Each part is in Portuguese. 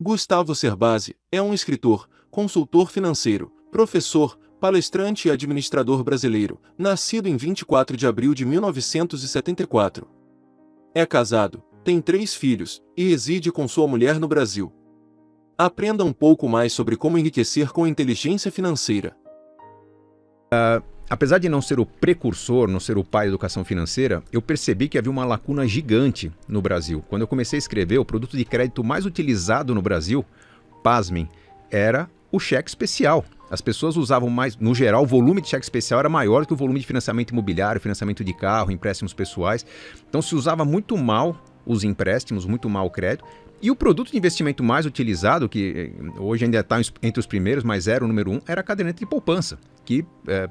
Gustavo Cerbasi é um escritor, consultor financeiro, professor, palestrante e administrador brasileiro, nascido em 24 de abril de 1974. É casado, tem 3 filhos e reside com sua mulher no Brasil. Aprenda um pouco mais sobre como enriquecer com inteligência financeira. Apesar de não ser o precursor, não ser o pai da educação financeira, eu percebi que havia uma lacuna gigante no Brasil. Quando eu comecei a escrever, o produto de crédito mais utilizado no Brasil, pasmem, era o cheque especial. As pessoas usavam mais, no geral, o volume de cheque especial era maior que o volume de financiamento imobiliário, financiamento de carro, empréstimos pessoais. Então se usava muito mal os empréstimos, muito mal o crédito. E o produto de investimento mais utilizado, que hoje ainda está entre os primeiros, mas era o número 1, era a caderneta de poupança, que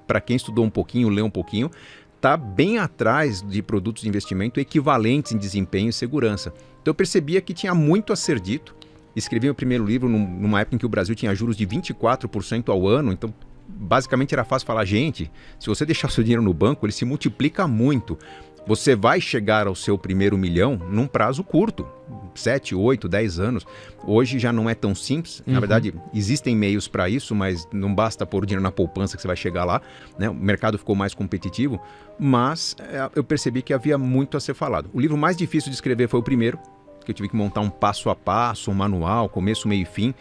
para quem estudou um pouquinho, leu um pouquinho, está bem atrás de produtos de investimento equivalentes em desempenho e segurança. Então eu percebia que tinha muito a ser dito. Escrevi o primeiro livro numa época em que o Brasil tinha juros de 24% ao ano, então basicamente era fácil falar, gente, se você deixar o seu dinheiro no banco, ele se multiplica muito. Você vai chegar ao seu primeiro milhão num prazo curto, 7, 8, 10 anos. Hoje já não é tão simples. Na verdade, existem meios para isso, mas não basta pôr o dinheiro na poupança que você vai chegar lá, né? O mercado ficou mais competitivo, mas eu percebi que havia muito a ser falado. O livro mais difícil de escrever foi o primeiro, que eu tive que montar um passo a passo, um manual, começo, meio e fim.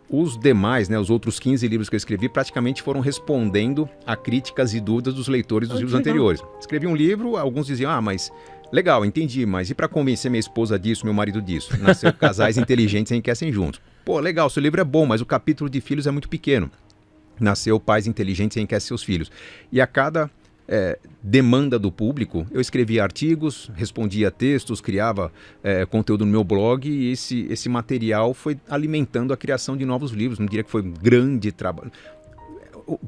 Os demais, né, os outros 15 livros que eu escrevi, praticamente foram respondendo a críticas e dúvidas dos leitores dos livros anteriores. Escrevi um livro, alguns diziam, mas legal, entendi, mas e para convencer minha esposa disso, meu marido disso? Nasceu Casais Inteligentes e Enriquecem Juntos. Pô, legal, seu livro é bom, mas o capítulo de filhos é muito pequeno. Nasceu Pais Inteligentes e Enriquecem Seus Filhos. E a cada demanda do público, eu escrevia artigos, respondia textos, criava conteúdo no meu blog e esse material foi alimentando a criação de novos livros. Não diria que foi um grande trabalho.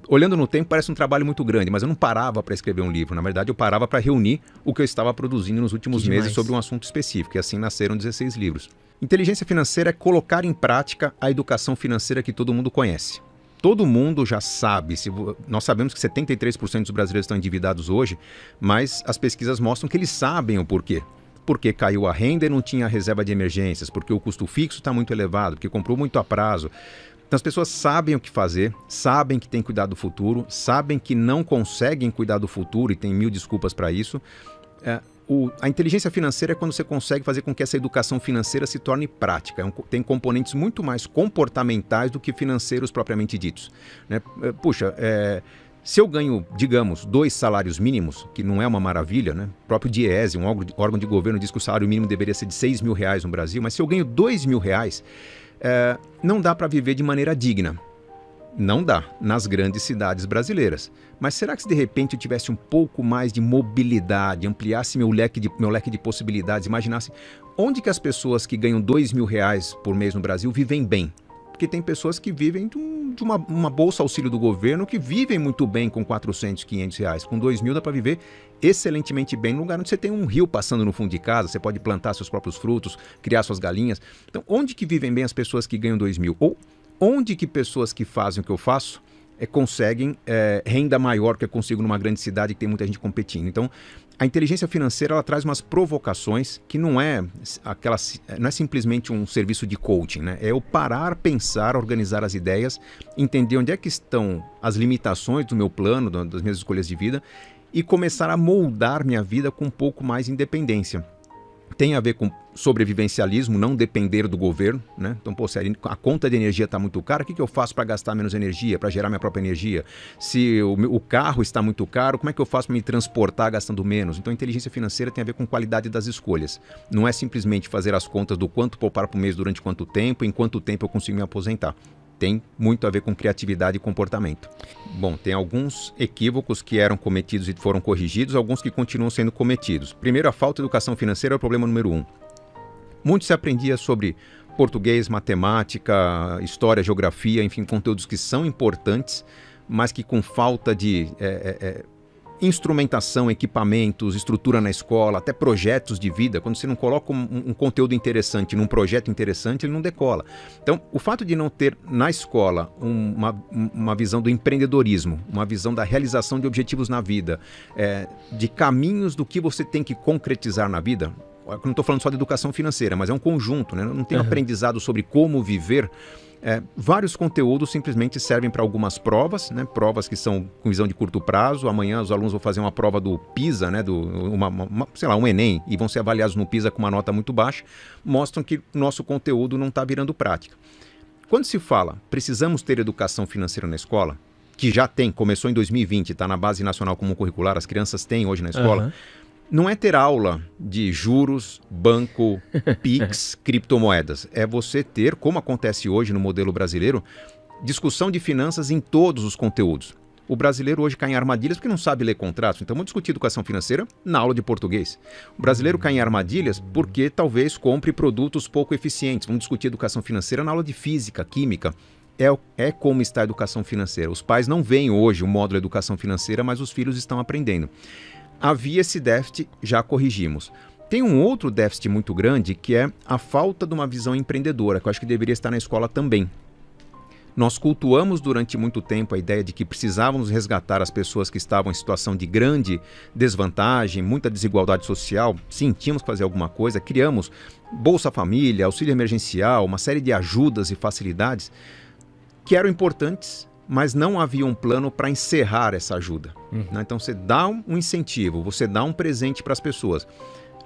Olhando no tempo, parece um trabalho muito grande, mas eu não parava para escrever um livro. Na verdade, eu parava para reunir o que eu estava produzindo nos últimos meses sobre um assunto específico, e assim nasceram 16 livros. Inteligência financeira é colocar em prática a educação financeira que todo mundo conhece. Todo mundo já sabe, nós sabemos que 73% dos brasileiros estão endividados hoje, mas as pesquisas mostram que eles sabem o porquê. Porque caiu a renda e não tinha reserva de emergências, porque o custo fixo está muito elevado, porque comprou muito a prazo. Então as pessoas sabem o que fazer, sabem que tem que cuidar do futuro, sabem que não conseguem cuidar do futuro e tem mil desculpas para isso. A inteligência financeira é quando você consegue fazer com que essa educação financeira se torne prática. Tem componentes muito mais comportamentais do que financeiros propriamente ditos, né? Puxa, se eu ganho, digamos, 2 salários mínimos, que não é uma maravilha, né? O próprio DIEESE, um órgão de governo, diz que o salário mínimo deveria ser de R$6.000 no Brasil, mas se eu ganho R$2.000, não dá para viver de maneira digna. Não dá, nas grandes cidades brasileiras. Mas será que se de repente eu tivesse um pouco mais de mobilidade, ampliasse meu leque de possibilidades, imaginasse onde que as pessoas que ganham R$2.000 por mês no Brasil vivem bem? Porque tem pessoas que vivem de uma bolsa auxílio do governo que vivem muito bem com R$400, R$500. Com R$2.000 dá para viver excelentemente bem no lugar onde você tem um rio passando no fundo de casa, você pode plantar seus próprios frutos, criar suas galinhas. Então, onde que vivem bem as pessoas que ganham R$2.000? Ou onde que pessoas que fazem o que eu faço conseguem renda maior que eu consigo numa grande cidade que tem muita gente competindo. Então, a inteligência financeira ela traz umas provocações que não é simplesmente um serviço de coaching, né? É eu parar, pensar, organizar as ideias, entender onde é que estão as limitações do meu plano, das minhas escolhas de vida e começar a moldar minha vida com um pouco mais de independência. Tem a ver com sobrevivencialismo, não depender do governo, né? Então, se a conta de energia está muito cara, o que eu faço para gastar menos energia, para gerar minha própria energia? Se o carro está muito caro, como é que eu faço para me transportar gastando menos? Então, a inteligência financeira tem a ver com qualidade das escolhas. Não é simplesmente fazer as contas do quanto poupar por mês durante quanto tempo, em quanto tempo eu consigo me aposentar. Tem muito a ver com criatividade e comportamento. Bom, tem alguns equívocos que eram cometidos e foram corrigidos, alguns que continuam sendo cometidos. Primeiro, a falta de educação financeira é o problema número 1. Muito se aprendia sobre português, matemática, história, geografia, enfim, conteúdos que são importantes, mas que com falta de instrumentação, equipamentos, estrutura na escola, até projetos de vida. Quando você não coloca um conteúdo interessante num projeto interessante, ele não decola. Então, o fato de não ter na escola uma visão do empreendedorismo, uma visão da realização de objetivos na vida, de caminhos do que você tem que concretizar na vida, eu não estou falando só de educação financeira, mas é um conjunto, né? Eu não tenho aprendizado sobre como viver. Vários conteúdos simplesmente servem para algumas provas, né? Provas que são com visão de curto prazo. Amanhã os alunos vão fazer uma prova do PISA, né? Sei lá, um Enem, e vão ser avaliados no PISA com uma nota muito baixa, mostram que nosso conteúdo não está virando prática. Quando se fala, precisamos ter educação financeira na escola, que já tem, começou em 2020, está na Base Nacional Comum Curricular, as crianças têm hoje na escola, não é ter aula de juros, banco, PIX, criptomoedas. É você ter, como acontece hoje no modelo brasileiro, discussão de finanças em todos os conteúdos. O brasileiro hoje cai em armadilhas porque não sabe ler contratos. Então vamos discutir educação financeira na aula de português. O brasileiro cai em armadilhas porque talvez compre produtos pouco eficientes. Vamos discutir educação financeira na aula de física, química. É como está a educação financeira. Os pais não veem hoje o módulo educação financeira, mas os filhos estão aprendendo. Havia esse déficit, já corrigimos. Tem um outro déficit muito grande, que é a falta de uma visão empreendedora, que eu acho que deveria estar na escola também. Nós cultuamos durante muito tempo a ideia de que precisávamos resgatar as pessoas que estavam em situação de grande desvantagem, muita desigualdade social. Sim, tínhamos que fazer alguma coisa. Criamos Bolsa Família, auxílio emergencial, uma série de ajudas e facilidades que eram importantes, mas não havia um plano para encerrar essa ajuda. Né? Então você dá um incentivo, você dá um presente para as pessoas.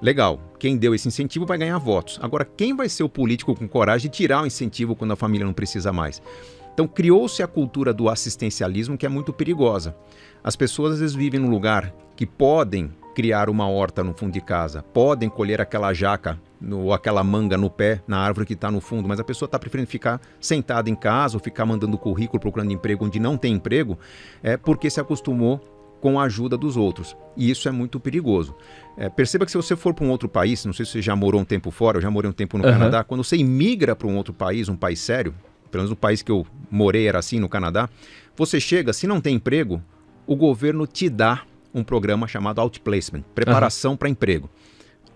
Legal, quem deu esse incentivo vai ganhar votos. Agora, quem vai ser o político com coragem de tirar o incentivo quando a família não precisa mais? Então criou-se a cultura do assistencialismo, que é muito perigosa. As pessoas às vezes vivem num lugar que podem criar uma horta no fundo de casa, podem colher aquela jaca ou aquela manga no pé, na árvore que está no fundo, mas a pessoa está preferindo ficar sentada em casa ou ficar mandando currículo, procurando emprego onde não tem emprego, porque se acostumou com a ajuda dos outros. E isso é muito perigoso. Perceba que se você for para um outro país, não sei se você já morou um tempo fora, eu já morei um tempo no Canadá, quando você imigra para um outro país, um país sério, pelo menos o país que eu morei era assim, no Canadá, você chega, se não tem emprego, o governo te dá um programa chamado Outplacement, preparação para emprego.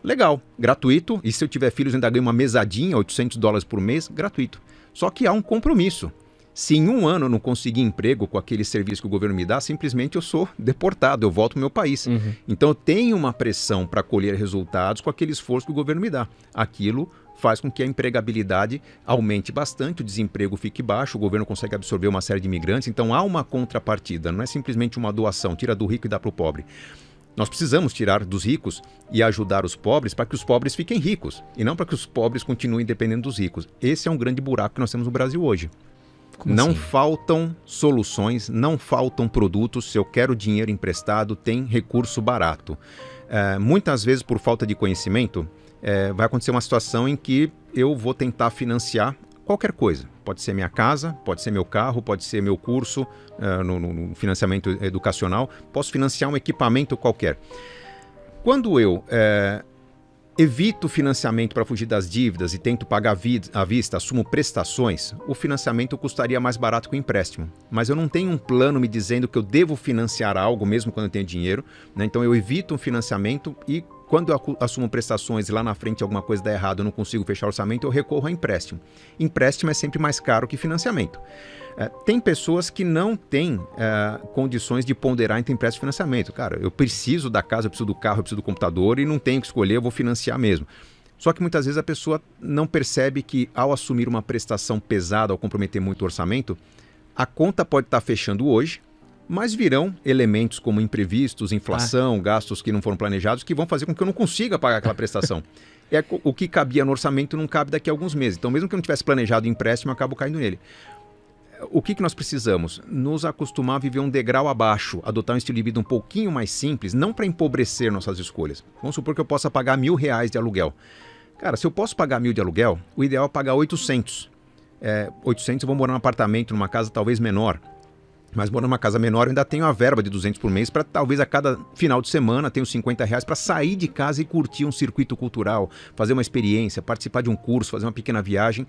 Legal, gratuito, e se eu tiver filhos ainda ganho uma mesadinha, $800 por mês, gratuito. Só que há um compromisso. Se em um ano eu não conseguir emprego com aquele serviço que o governo me dá, simplesmente eu sou deportado, eu volto ao meu país. Então eu tenho uma pressão para colher resultados com aquele esforço que o governo me dá. Aquilo faz com que a empregabilidade aumente bastante, o desemprego fique baixo, o governo consegue absorver uma série de imigrantes. Então há uma contrapartida, não é simplesmente uma doação, tira do rico e dá para o pobre. Nós precisamos tirar dos ricos e ajudar os pobres para que os pobres fiquem ricos, e não para que os pobres continuem dependendo dos ricos. Esse é um grande buraco que nós temos no Brasil hoje. Não faltam soluções, não faltam produtos. Se eu quero dinheiro emprestado, tem recurso barato. Muitas vezes, por falta de conhecimento, vai acontecer uma situação em que eu vou tentar financiar qualquer coisa. Pode ser minha casa, pode ser meu carro, pode ser meu curso no financiamento educacional. Posso financiar um equipamento qualquer. Quando eu evito financiamento para fugir das dívidas e tento pagar à vista, assumo prestações, o financiamento custaria mais barato que o empréstimo. Mas eu não tenho um plano me dizendo que eu devo financiar algo, mesmo quando eu tenho dinheiro, né? Então eu evito um financiamento e quando eu assumo prestações e lá na frente alguma coisa dá errado, eu não consigo fechar o orçamento, eu recorro a empréstimo. Empréstimo é sempre mais caro que financiamento. Tem pessoas que não têm condições de ponderar entre empréstimo e financiamento. Cara, eu preciso da casa, eu preciso do carro, eu preciso do computador e não tenho que escolher, eu vou financiar mesmo. Só que muitas vezes a pessoa não percebe que ao assumir uma prestação pesada, ao comprometer muito o orçamento, a conta pode estar fechando hoje, mas virão elementos como imprevistos, inflação, gastos que não foram planejados, que vão fazer com que eu não consiga pagar aquela prestação. O que cabia no orçamento não cabe daqui a alguns meses. Então, mesmo que eu não tivesse planejado o empréstimo, eu acabo caindo nele. O que nós precisamos? Nos acostumar a viver um degrau abaixo, adotar um estilo de vida um pouquinho mais simples, não para empobrecer nossas escolhas. Vamos supor que eu possa pagar R$1.000 de aluguel. Cara, se eu posso pagar 1.000 de aluguel, o ideal é pagar 800. 800 eu vou morar num apartamento, numa casa talvez menor. Mas morando numa casa menor, eu ainda tenho a verba de 200 por mês para talvez a cada final de semana tenho R$50 para sair de casa e curtir um circuito cultural, fazer uma experiência, participar de um curso, fazer uma pequena viagem,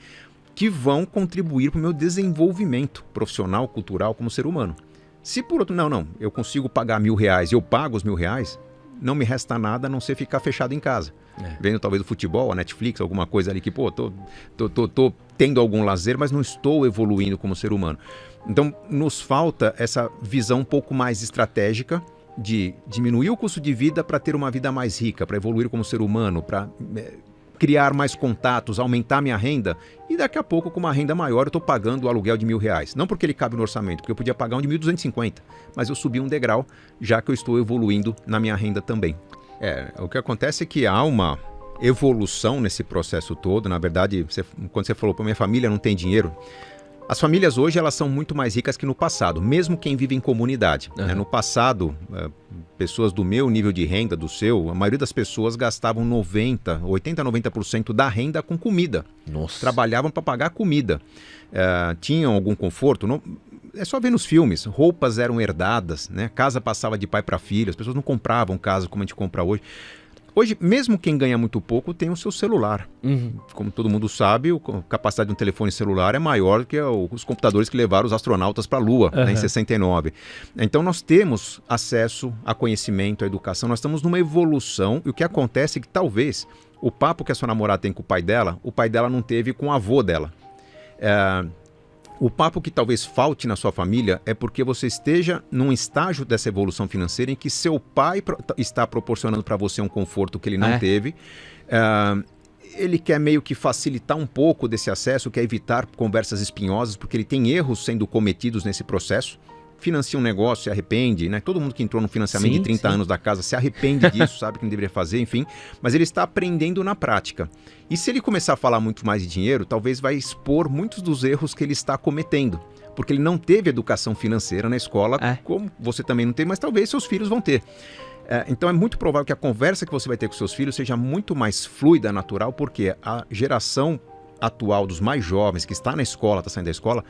que vão contribuir para o meu desenvolvimento profissional, cultural como ser humano. Se por outro, não, eu consigo pagar R$1.000 e eu pago os R$1.000, não me resta nada a não ser ficar fechado em casa. Vendo talvez o futebol, a Netflix, alguma coisa ali que, tô tendo algum lazer, mas não estou evoluindo como ser humano. Então, nos falta essa visão um pouco mais estratégica de diminuir o custo de vida para ter uma vida mais rica, para evoluir como ser humano, para criar mais contatos, aumentar minha renda, e daqui a pouco, com uma renda maior, eu estou pagando o aluguel de R$1.000. Não porque ele cabe no orçamento, porque eu podia pagar um de 1.250, mas eu subi um degrau, já que eu estou evoluindo na minha renda também. O que acontece é que há uma evolução nesse processo todo. Na verdade, quando você falou para minha família não tem dinheiro, as famílias hoje elas são muito mais ricas que no passado, mesmo quem vive em comunidade. Uhum. No passado, pessoas do meu nível de renda, do seu, a maioria das pessoas gastavam 80-90% da renda com comida. Nossa. Trabalhavam para pagar comida. Tinham algum conforto? Não, é só ver nos filmes, roupas eram herdadas, né? Casa passava de pai para filho, as pessoas não compravam casa como a gente compra hoje. Hoje, mesmo quem ganha muito pouco tem o seu celular. Uhum. Como todo mundo sabe, a capacidade de um telefone celular é maior do que os computadores que levaram os astronautas para a Lua, né, em 69. Então nós temos acesso a conhecimento, a educação, nós estamos numa evolução, e o que acontece é que talvez o papo que a sua namorada tem com o pai dela não teve com o avô dela. O papo que talvez falte na sua família é porque você esteja num estágio dessa evolução financeira em que seu pai está proporcionando para você um conforto que ele não teve. Ele quer meio que facilitar um pouco desse acesso, quer evitar conversas espinhosas, porque ele tem erros sendo cometidos nesse processo. Financia um negócio, se arrepende, né? Todo mundo que entrou no financiamento de 30 anos da casa se arrepende disso, sabe que não deveria fazer, enfim. Mas ele está aprendendo na prática. E se ele começar a falar muito mais de dinheiro, talvez vai expor muitos dos erros que ele está cometendo. Porque ele não teve educação financeira na escola, como você também não teve, mas talvez seus filhos vão ter. Então é muito provável que a conversa que você vai ter com seus filhos seja muito mais fluida, natural, porque a geração atual dos mais jovens, que está na escola, está saindo da escola,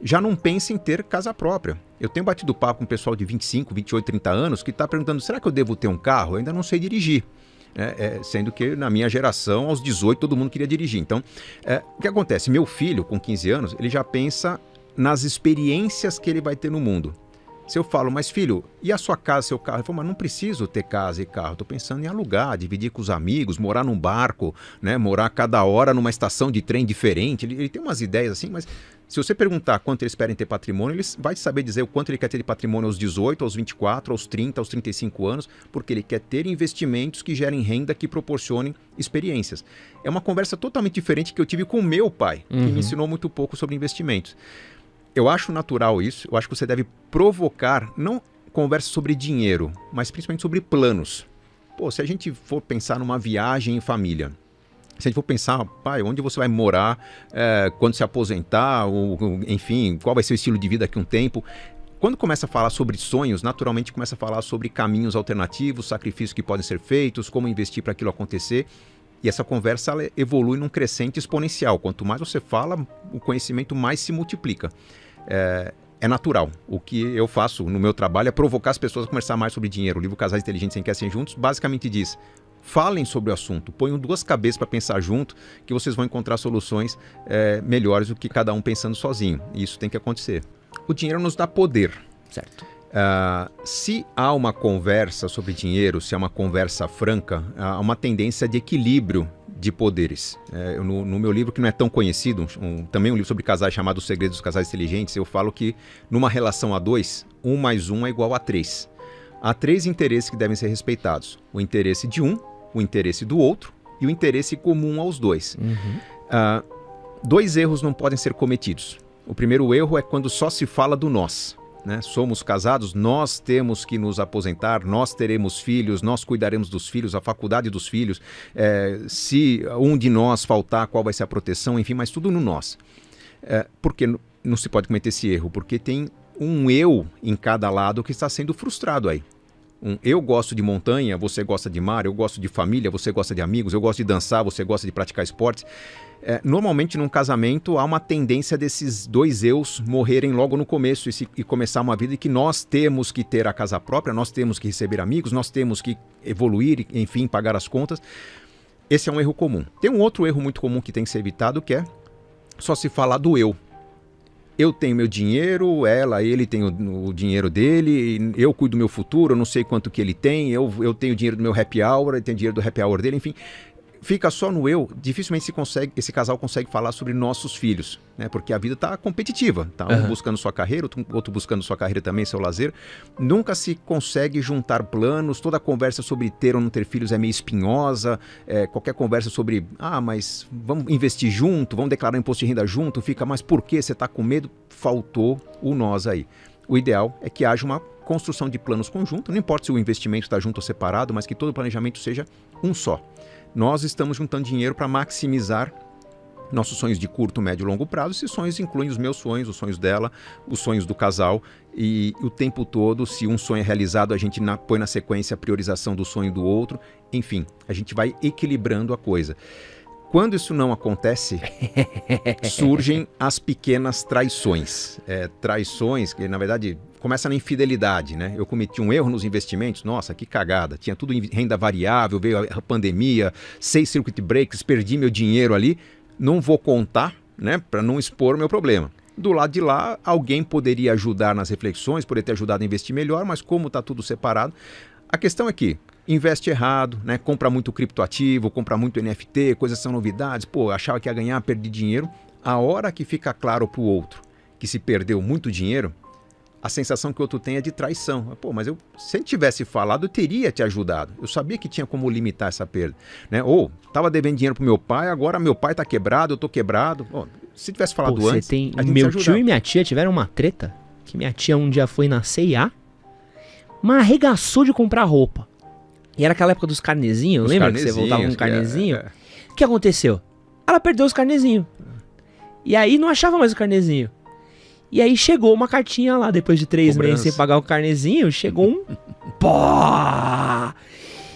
já não pensa em ter casa própria. Eu tenho batido papo com um pessoal de 25, 28, 30 anos que está perguntando, será que eu devo ter um carro? Eu ainda não sei dirigir. Sendo que na minha geração, aos 18, todo mundo queria dirigir. Então, o que acontece? Meu filho, com 15 anos, ele já pensa nas experiências que ele vai ter no mundo. Se eu falo, mas filho, e a sua casa, seu carro? Ele fala, mas não preciso ter casa e carro. Estou pensando em alugar, dividir com os amigos, morar num barco, né? Morar cada hora numa estação de trem diferente. Ele tem umas ideias assim, mas se você perguntar quanto ele espera em ter patrimônio, ele vai saber dizer o quanto ele quer ter de patrimônio aos 18, aos 24, aos 30, aos 35 anos, porque ele quer ter investimentos que gerem renda, que proporcionem experiências. É uma conversa totalmente diferente que eu tive com o meu pai, que me ensinou muito pouco sobre investimentos. Eu acho natural isso, eu acho que você deve provocar, não conversa sobre dinheiro, mas principalmente sobre planos. Se a gente for pensar numa viagem em família, se a gente for pensar, pai, onde você vai morar quando se aposentar, ou, enfim, qual vai ser o estilo de vida daqui a um tempo. Quando começa a falar sobre sonhos, naturalmente começa a falar sobre caminhos alternativos, sacrifícios que podem ser feitos, como investir para aquilo acontecer. E essa conversa ela evolui num crescente exponencial. Quanto mais você fala, o conhecimento mais se multiplica. É natural. O que eu faço no meu trabalho é provocar as pessoas a conversar mais sobre dinheiro. O livro Casais Inteligentes Enriquecem Juntos basicamente diz, falem sobre o assunto, ponham duas cabeças para pensar junto, que vocês vão encontrar soluções melhores do que cada um pensando sozinho. E isso tem que acontecer. O dinheiro nos dá poder. Certo. Se há uma conversa sobre dinheiro, se há uma conversa franca, há uma tendência de equilíbrio de poderes. No meu livro, que não é tão conhecido, também um livro sobre casais chamado Os Segredos dos Casais Inteligentes, eu falo que numa relação a dois, 1 mais 1 é igual a 3. Há 3 interesses que devem ser respeitados. O interesse de um, o interesse do outro e o interesse comum aos dois. 2 erros não podem ser cometidos. O primeiro erro é quando só se fala do nós. Né? Somos casados, nós temos que nos aposentar, nós teremos filhos, nós cuidaremos dos filhos, a faculdade dos filhos, se um de nós faltar, qual vai ser a proteção, enfim, mas tudo no nós. Por que não se pode cometer esse erro? Porque tem um eu em cada lado que está sendo frustrado aí. Eu gosto de montanha, você gosta de mar, eu gosto de família, você gosta de amigos, eu gosto de dançar, você gosta de praticar esportes. Normalmente num casamento há uma tendência desses 2 eus morrerem logo no começo e começar uma vida em que nós temos que ter a casa própria, nós temos que receber amigos, nós temos que evoluir, enfim, pagar as contas. Esse é um erro comum. Tem um outro erro muito comum que tem que ser evitado, que é só se falar do eu. Eu tenho meu dinheiro, ele tem o dinheiro dele, eu cuido do meu futuro, eu não sei quanto que ele tem, eu tenho o dinheiro do meu happy hour, ele tem o dinheiro do happy hour dele, enfim. fica só no eu, dificilmente esse casal consegue falar sobre nossos filhos, né? Porque a vida está competitiva, tá? Um buscando sua carreira, outro buscando sua carreira também, seu lazer. Nunca se consegue juntar planos, toda conversa sobre ter ou não ter filhos é meio espinhosa, qualquer conversa sobre, mas vamos investir junto, vamos declarar imposto de renda junto, fica, mas por que você está com medo? Faltou o nós aí. O ideal é que haja uma construção de planos conjuntos, não importa se o investimento está junto ou separado, mas que todo o planejamento seja um só. Nós estamos juntando dinheiro para maximizar nossos sonhos de curto, médio e longo prazo. Esses sonhos incluem os meus sonhos, os sonhos dela, os sonhos do casal. E o tempo todo, se um sonho é realizado, a gente põe na sequência a priorização do sonho do outro. Enfim, a gente vai equilibrando a coisa. Quando isso não acontece, surgem as pequenas traições. Traições que, na verdade, começam na infidelidade, né? Eu cometi um erro nos investimentos, nossa, que cagada. Tinha tudo em renda variável, veio a pandemia, 6 circuit breaks, perdi meu dinheiro ali. Não vou contar, né, para não expor o meu problema. Do lado de lá, alguém poderia ajudar nas reflexões, poderia ter ajudado a investir melhor, mas como está tudo separado, a questão é que investe errado, né? Compra muito criptoativo, compra muito NFT, coisas são novidades, achava que ia ganhar, perdi dinheiro. A hora que fica claro para o outro que se perdeu muito dinheiro, a sensação que o outro tem é de traição. Mas se ele tivesse falado, eu teria te ajudado. Eu sabia que tinha como limitar essa perda, né? Ou estava devendo dinheiro pro meu pai, agora meu pai está quebrado, eu estou quebrado. Se tivesse falado antes, a gente meu tio e minha tia tiveram uma treta, que minha tia um dia foi na C&A, mas arregaçou de comprar roupa. E era aquela época dos carnezinhos, lembra que você voltava com um carnezinho? O que aconteceu? Ela perdeu os carnezinhos. E aí não achava mais o carnezinho. E aí chegou uma cartinha lá, depois de 3 meses sem pagar o carnezinho, chegou um pó!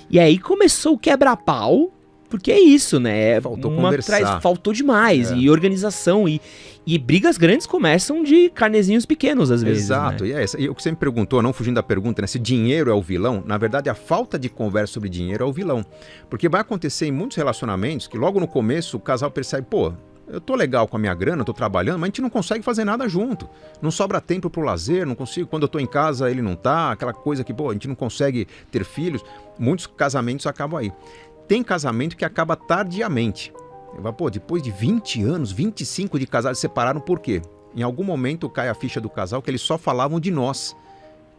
E aí começou o quebra-pau, porque é isso, né? Faltou conversar. Faltou demais, e organização, e brigas grandes começam de carnezinhos pequenos, às vezes. Exato, né? E o que você me perguntou, não fugindo da pergunta, né? Se dinheiro é o vilão, na verdade a falta de conversa sobre dinheiro é o vilão. Porque vai acontecer em muitos relacionamentos que logo no começo o casal percebe, eu tô legal com a minha grana, tô trabalhando, mas a gente não consegue fazer nada junto. Não sobra tempo pro lazer, não consigo. Quando eu tô em casa, ele não tá. Aquela coisa que, a gente não consegue ter filhos. Muitos casamentos acabam aí. Tem casamento que acaba tardiamente. Depois de 20 anos, 25 de casais separaram, por quê? Em algum momento cai a ficha do casal que eles só falavam de nós.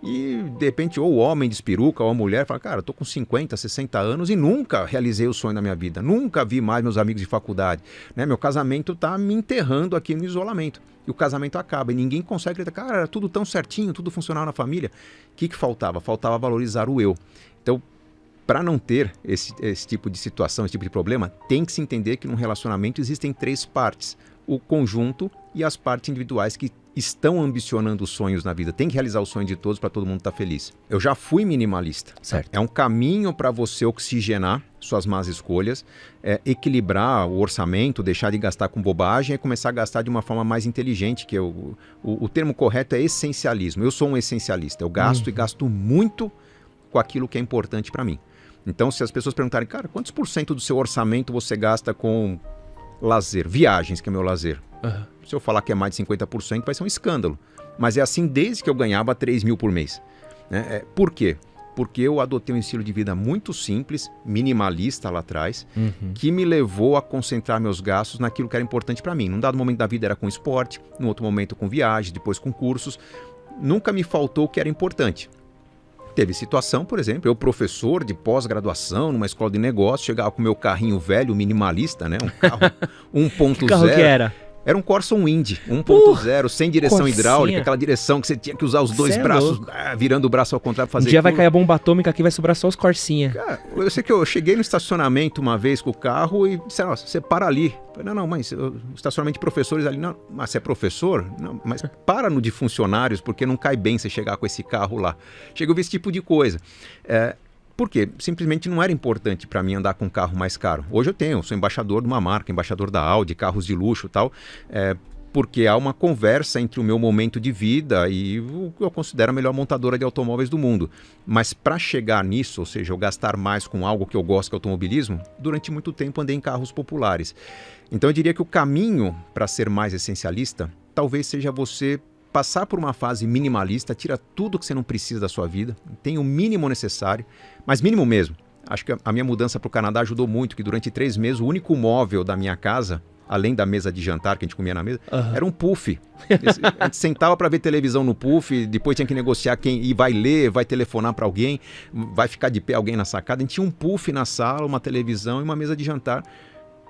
E, de repente, ou o homem despiruca, ou a mulher fala, cara, eu tô com 50, 60 anos e nunca realizei o sonho da minha vida. Nunca vi mais meus amigos de faculdade. Né? Meu casamento tá me enterrando aqui no isolamento. E o casamento acaba. E ninguém consegue acreditar, cara, era tudo tão certinho, tudo funcionava na família. O que faltava? Faltava valorizar o eu. Então, para não ter esse tipo de situação, esse tipo de problema, tem que se entender que num relacionamento existem 3 partes. O conjunto e as partes individuais que estão ambicionando os sonhos na vida. Tem que realizar o sonho de todos para todo mundo estar feliz. Eu já fui minimalista. Certo. É um caminho para você oxigenar suas más escolhas, equilibrar o orçamento, deixar de gastar com bobagem e começar a gastar de uma forma mais inteligente, que o termo correto é essencialismo. Eu sou um essencialista. Eu gasto e gasto muito com aquilo que é importante para mim. Então, se as pessoas perguntarem, cara, quantos % do seu orçamento você gasta com lazer, viagens, que é meu lazer? Se eu falar que é mais de 50%, vai ser um escândalo. Mas é assim desde que eu ganhava 3 mil por mês. Por quê? Porque eu adotei um estilo de vida muito simples, minimalista lá atrás, que me levou a concentrar meus gastos naquilo que era importante para mim. Num dado momento da vida era com esporte, num outro momento com viagens, depois com cursos. Nunca me faltou o que era importante. Teve situação, por exemplo, eu professor de pós-graduação numa escola de negócios, chegava com o meu carrinho velho, minimalista, né? Um carro 1.0. Que carro que era? Era um Corsa Wind 1.0, sem direção Corsinha. hidráulica, aquela direção que você tinha que usar os 2 braços, virando o braço ao contrário para fazer. Um dia vai cair a bomba atômica aqui, vai sobrar só os Corsinha. Cara, eu sei que eu cheguei no estacionamento uma vez com o carro e disseram, você para ali. Eu falei, não, mas o estacionamento de professores ali, não, mas você é professor? Não, mas para no de funcionários, porque não cai bem você chegar com esse carro lá. Chegou a ver esse tipo de coisa. Por quê? Simplesmente não era importante para mim andar com um carro mais caro. Hoje eu sou embaixador de uma marca, embaixador da Audi, carros de luxo e tal, porque há uma conversa entre o meu momento de vida e o que eu considero a melhor montadora de automóveis do mundo. Mas para chegar nisso, ou seja, eu gastar mais com algo que eu gosto, que é automobilismo, durante muito tempo andei em carros populares. Então eu diria que o caminho para ser mais essencialista talvez seja você passar por uma fase minimalista, tira tudo que você não precisa da sua vida, tem o mínimo necessário, mas mínimo mesmo. Acho que a minha mudança para o Canadá ajudou muito, que durante 3 meses o único móvel da minha casa, além da mesa de jantar que a gente comia na mesa, era um puff. A gente sentava para ver televisão no puff, depois tinha que negociar quem vai ler, vai telefonar para alguém, vai ficar de pé alguém na sacada. A gente tinha um puff na sala, uma televisão e uma mesa de jantar,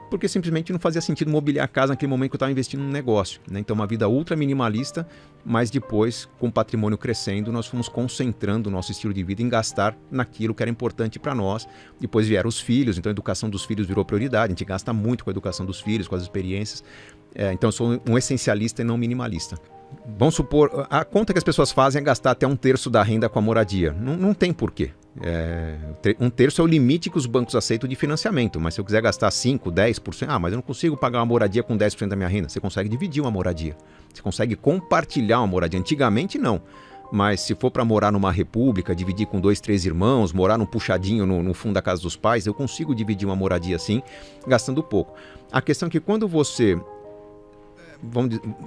porque simplesmente não fazia sentido mobiliar a casa naquele momento que eu estava investindo no negócio, né? Então, uma vida ultra minimalista, mas depois, com o patrimônio crescendo, nós fomos concentrando o nosso estilo de vida em gastar naquilo que era importante para nós. Depois vieram os filhos, então a educação dos filhos virou prioridade, a gente gasta muito com a educação dos filhos, com as experiências. Então, eu sou um essencialista e não minimalista. Vamos supor, a conta que as pessoas fazem é gastar até 1/3 da renda com a moradia. Não tem porquê. 1/3 é o limite que os bancos aceitam de financiamento, mas se eu quiser gastar 5%, 10%, mas eu não consigo pagar uma moradia com 10% da minha renda. Você consegue dividir uma moradia, você consegue compartilhar uma moradia. Antigamente não, mas se for para morar numa república, dividir com 2, 3 irmãos, morar num puxadinho no fundo da casa dos pais, eu consigo dividir uma moradia assim, gastando pouco. A questão é que quando você...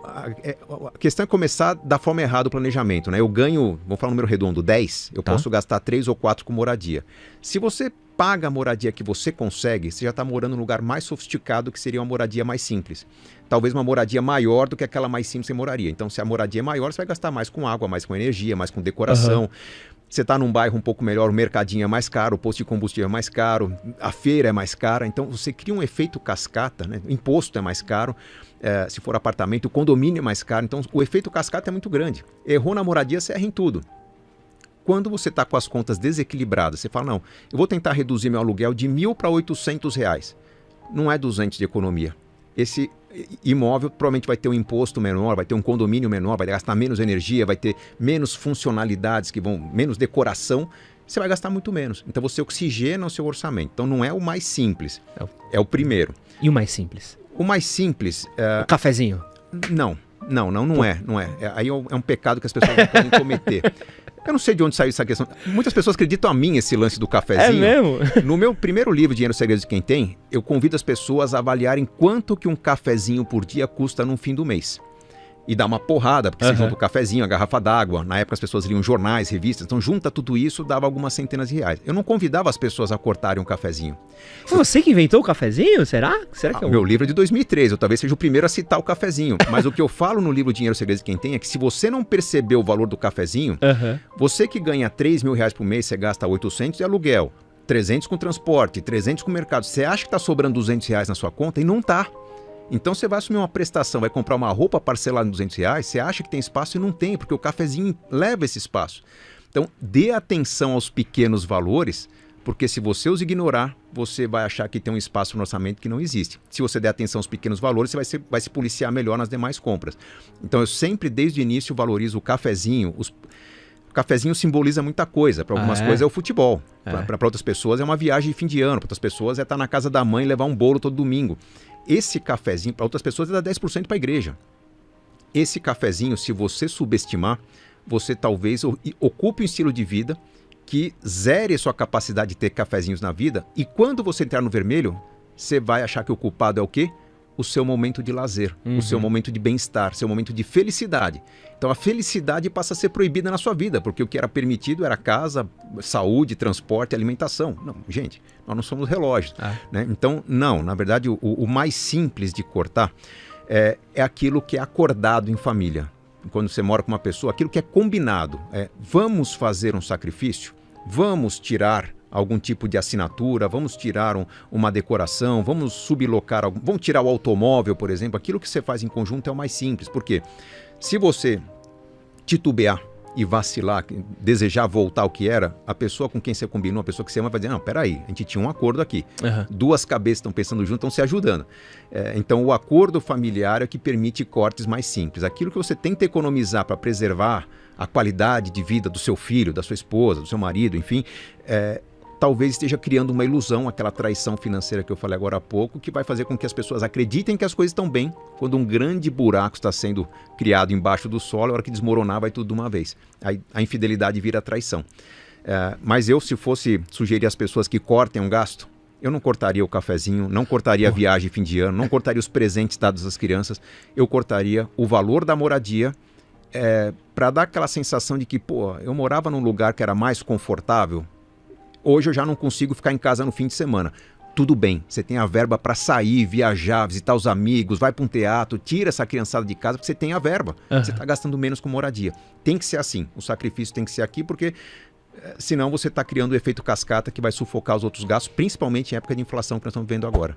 a questão é começar da forma errada o planejamento, né? Eu ganho, vamos falar um número redondo, 10, eu posso gastar 3 ou 4 com moradia. Se você paga a moradia que você consegue, você já está morando num lugar mais sofisticado, que seria uma moradia mais simples. Talvez uma moradia maior do que aquela mais simples que você moraria. Então, se a moradia é maior, você vai gastar mais com água, mais com energia, mais com decoração. Você está num bairro um pouco melhor, o mercadinho é mais caro, o posto de combustível é mais caro, a feira é mais cara. Então, você cria um efeito cascata, né? O imposto é mais caro. Se for apartamento, o condomínio é mais caro. Então, o efeito cascata é muito grande. Errou na moradia, você erra em tudo. Quando você está com as contas desequilibradas, você fala, não, eu vou tentar reduzir meu aluguel de R$1.000 para R$800. Não é 200 de economia. Esse imóvel provavelmente vai ter um imposto menor, vai ter um condomínio menor, vai gastar menos energia, vai ter menos funcionalidades, menos decoração. Você vai gastar muito menos. Então, você oxigena o seu orçamento. Então, não é o mais simples. É o primeiro. E o mais simples? O mais simples... O cafezinho? Não é. Aí é um pecado que as pessoas não podem cometer. Eu não sei de onde saiu essa questão. Muitas pessoas acreditam a mim esse lance do cafezinho. É mesmo? No meu primeiro livro, Dinheiro Segredo de Quem Tem, eu convido as pessoas a avaliarem quanto que um cafezinho por dia custa no fim do mês. E dá uma porrada, porque você junta o cafezinho, a garrafa d'água. Na época as pessoas liam jornais, revistas. Então junta tudo isso, dava algumas centenas de reais. Eu não convidava as pessoas a cortarem um cafezinho. Foi você que inventou o cafezinho? Será que Meu livro é de 2013. Eu talvez seja o primeiro a citar o cafezinho. Mas o que eu falo no livro Dinheiro Segredo de Quem Tem é que se você não percebeu o valor do cafezinho, você que ganha R$3.000 por mês, você gasta 800 de aluguel, 300 com transporte, 300 com mercado. Você acha que está sobrando R$200 na sua conta e não está. Então você vai assumir uma prestação, vai comprar uma roupa parcelada em R$200, você acha que tem espaço e não tem, porque o cafezinho leva esse espaço. Então dê atenção aos pequenos valores, porque se você os ignorar, você vai achar que tem um espaço no orçamento que não existe. Se você der atenção aos pequenos valores, você vai se policiar melhor nas demais compras. Então eu sempre, desde o início, valorizo o cafezinho. O cafezinho simboliza muita coisa. Para algumas coisas é o futebol. Para outras pessoas é uma viagem de fim de ano. Para outras pessoas é estar na casa da mãe e levar um bolo todo domingo. Esse cafezinho, para outras pessoas, é dar 10% para a igreja. Esse cafezinho, se você subestimar, você talvez ocupe um estilo de vida que zere a sua capacidade de ter cafezinhos na vida. E quando você entrar no vermelho, você vai achar que o culpado é o quê? O seu momento de lazer, o seu momento de bem-estar, seu momento de felicidade. Então a felicidade passa a ser proibida na sua vida, porque o que era permitido era casa, saúde, transporte, alimentação. Não, gente, nós não somos relógios. Né? Então, não, na verdade, o mais simples de cortar é aquilo que é acordado em família. Quando você mora com uma pessoa, aquilo que é combinado. Vamos fazer um sacrifício? Vamos tirar algum tipo de assinatura, vamos tirar uma decoração, vamos sublocar, vamos tirar o automóvel, por exemplo. Aquilo que você faz em conjunto é o mais simples. Por quê? Se você titubear e vacilar, desejar voltar ao que era, a pessoa com quem você combinou, a pessoa que você ama, vai dizer, não, peraí, a gente tinha um acordo aqui. Duas cabeças estão pensando junto, estão se ajudando. Então, o acordo familiar é o que permite cortes mais simples. Aquilo que você tenta economizar para preservar a qualidade de vida do seu filho, da sua esposa, do seu marido, enfim, talvez esteja criando uma ilusão, aquela traição financeira que eu falei agora há pouco, que vai fazer com que as pessoas acreditem que as coisas estão bem, quando um grande buraco está sendo criado embaixo do solo, a hora que desmoronar vai tudo de uma vez. Aí a infidelidade vira traição. Mas eu, se fosse sugerir às pessoas que cortem um gasto, eu não cortaria o cafezinho, não cortaria a viagem de fim de ano, não cortaria os presentes dados às crianças, eu cortaria o valor da moradia, para dar aquela sensação de que, eu morava num lugar que era mais confortável. Hoje eu já não consigo ficar em casa no fim de semana. Tudo bem, você tem a verba para sair, viajar, visitar os amigos, vai para um teatro, tira essa criançada de casa porque você tem a verba. Você está gastando menos com moradia. Tem que ser assim, o sacrifício tem que ser aqui porque senão você está criando o efeito cascata que vai sufocar os outros gastos, principalmente em época de inflação que nós estamos vivendo agora.